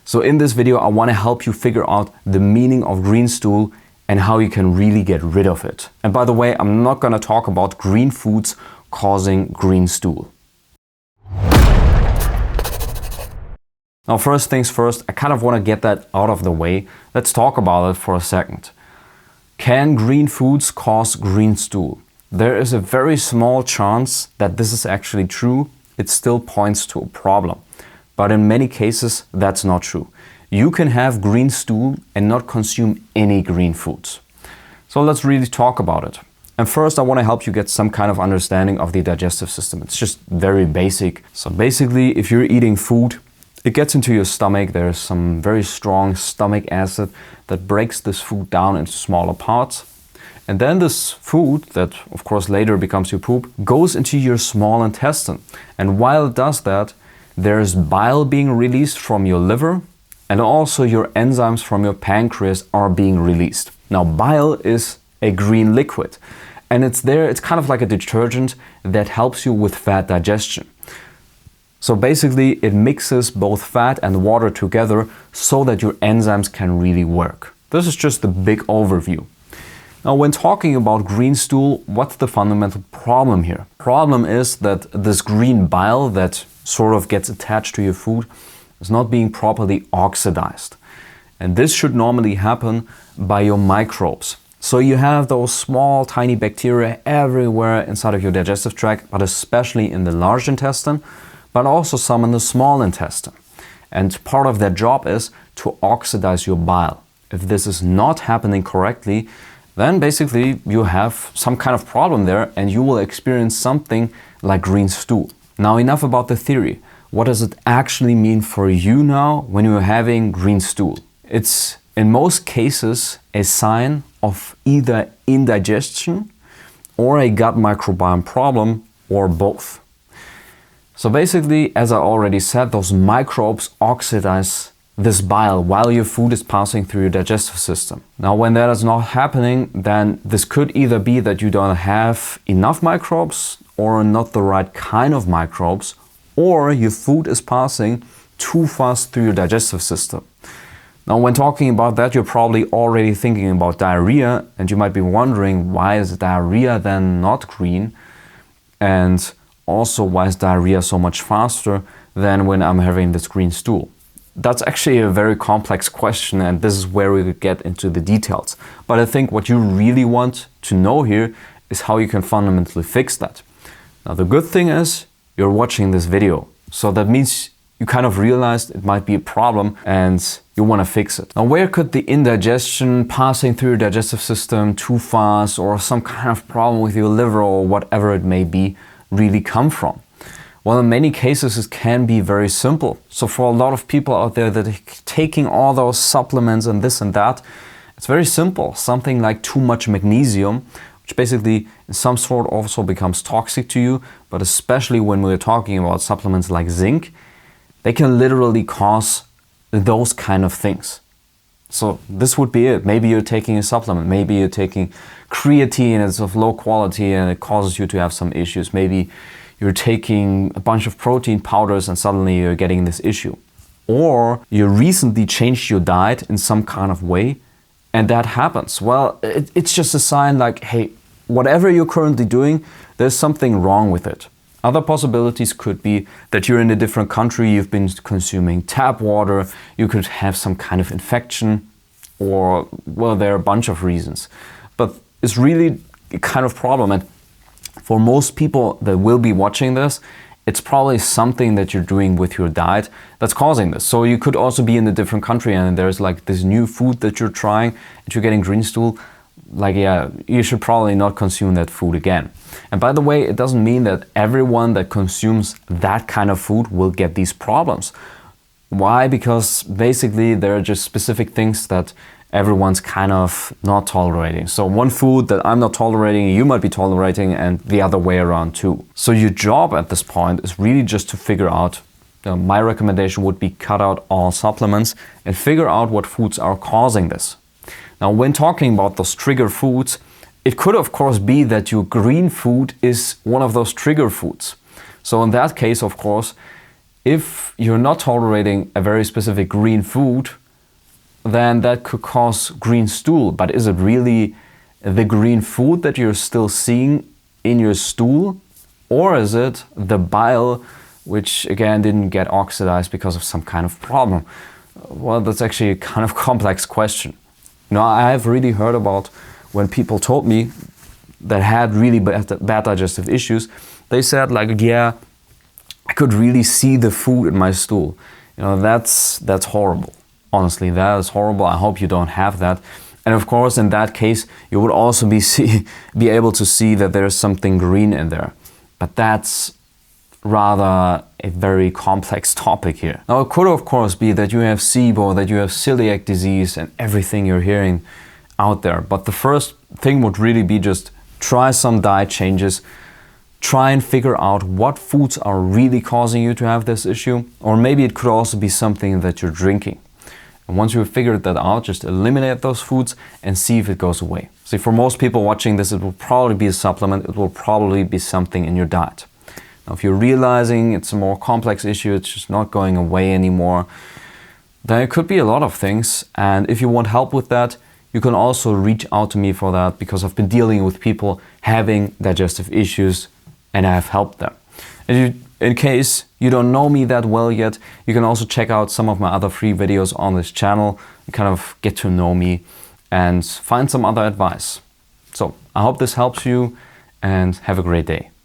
So in this video, I want to help you figure out the meaning of green stool and how you can really get rid of it. And by the way, I'm not going to talk about green foods causing green stool. Now, first things first, I kind of want to get that out of the way. Let's talk about it for a second. Can green foods cause green stool? There is a very small chance that this is actually true. It still points to a problem. But in many cases, that's not true. You can have green stool and not consume any green foods. So let's really talk about it. And first, I want to help you get some kind of understanding of the digestive system. It's just very basic. So basically, if you're eating food, it gets into your stomach. There's some very strong stomach acid that breaks this food down into smaller parts. And then this food, that of course later becomes your poop, goes into your small intestine. And while it does that, there's bile being released from your liver, and also your enzymes from your pancreas are being released. Now, bile is a green liquid, and it's kind of like a detergent that helps you with fat digestion. So basically, it mixes both fat and water together so that your enzymes can really work. This is just the big overview. Now, when talking about green stool, what's the fundamental problem here? Problem is that this green bile that sort of gets attached to your food is not being properly oxidized. And this should normally happen by your microbes. So you have those small, tiny bacteria everywhere inside of your digestive tract, but especially in the large intestine, but also some in the small intestine. And part of their job is to oxidize your bile. If this is not happening correctly, then basically you have some kind of problem there and you will experience something like green stool. Now, enough about the theory. What does it actually mean for you now when you're having green stool? It's in most cases a sign of either indigestion or a gut microbiome problem or both. So basically, as I already said, those microbes oxidize this bile while your food is passing through your digestive system. Now, when that is not happening, then this could either be that you don't have enough microbes or not the right kind of microbes, or your food is passing too fast through your digestive system. Now, when talking about that, you're probably already thinking about diarrhea, and you might be wondering, why is diarrhea then not green? And also, why is diarrhea so much faster than when I'm having this green stool? That's actually a very complex question, and this is where we could get into the details. But I think what you really want to know here is how you can fundamentally fix that. Now, the good thing is you're watching this video. So that means you kind of realized it might be a problem and you want to fix it. Now, where could the indigestion, passing through your digestive system too fast, or some kind of problem with your liver or whatever it may be, really come from? Well, in many cases, it can be very simple. So for a lot of people out there that are taking all those supplements and this and that, it's very simple. Something like too much magnesium, which basically in some sort also becomes toxic to you, but especially when we're talking about supplements like zinc, they can literally cause those kind of things. So this would be it. Maybe you're taking a supplement, maybe you're taking creatine, it's of low quality and it causes you to have some issues. Maybe you're taking a bunch of protein powders and suddenly you're getting this issue. Or you recently changed your diet in some kind of way and that happens. Well, it's just a sign like, hey, whatever you're currently doing, there's something wrong with it. Other possibilities could be that you're in a different country, you've been consuming tap water, you could have some kind of infection, or, well, there are a bunch of reasons. But it's really a kind of problem. And for most people that will be watching this, it's probably something that you're doing with your diet that's causing this. So you could also be in a different country and there's like this new food that you're trying and you're getting green stool. Like, yeah, you should probably not consume that food again. And by the way, it doesn't mean that everyone that consumes that kind of food will get these problems. Why? Because basically there are just specific things that everyone's kind of not tolerating. So one food that I'm not tolerating, you might be tolerating, and the other way around too. So your job at this point is really just to figure out, my recommendation would be cut out all supplements and figure out what foods are causing this. Now, when talking about those trigger foods, it could of course be that your green food is one of those trigger foods. So in that case, of course, If you're not tolerating a very specific green food, then that could cause green stool. But is it really the green food that you're still seeing in your stool? Or is it the bile, which again didn't get oxidized because of some kind of problem? Well, that's actually a kind of complex question. I have really heard about when people told me that had really bad digestive issues, they said like, yeah, I could really see the food in my stool. That's horrible. Honestly, that is horrible. I hope you don't have that. And of course, in that case, you would also be able to see that there's something green in there. But that's rather a very complex topic here. Now, it could of course be that you have SIBO, that you have celiac disease and everything you're hearing out there. But the first thing would really be just try some diet changes. Try and figure out what foods are really causing you to have this issue. Or maybe it could also be something that you're drinking. And once you've figured that out, just eliminate those foods and see if it goes away. See, for most people watching this, it will probably be a supplement. It will probably be something in your diet. Now, if you're realizing it's a more complex issue, it's just not going away anymore, then it could be a lot of things. And if you want help with that, you can also reach out to me for that, because I've been dealing with people having digestive issues and I have helped them. And in case you don't know me that well yet, you can also check out some of my other free videos on this channel and kind of get to know me and find some other advice. So I hope this helps you and have a great day.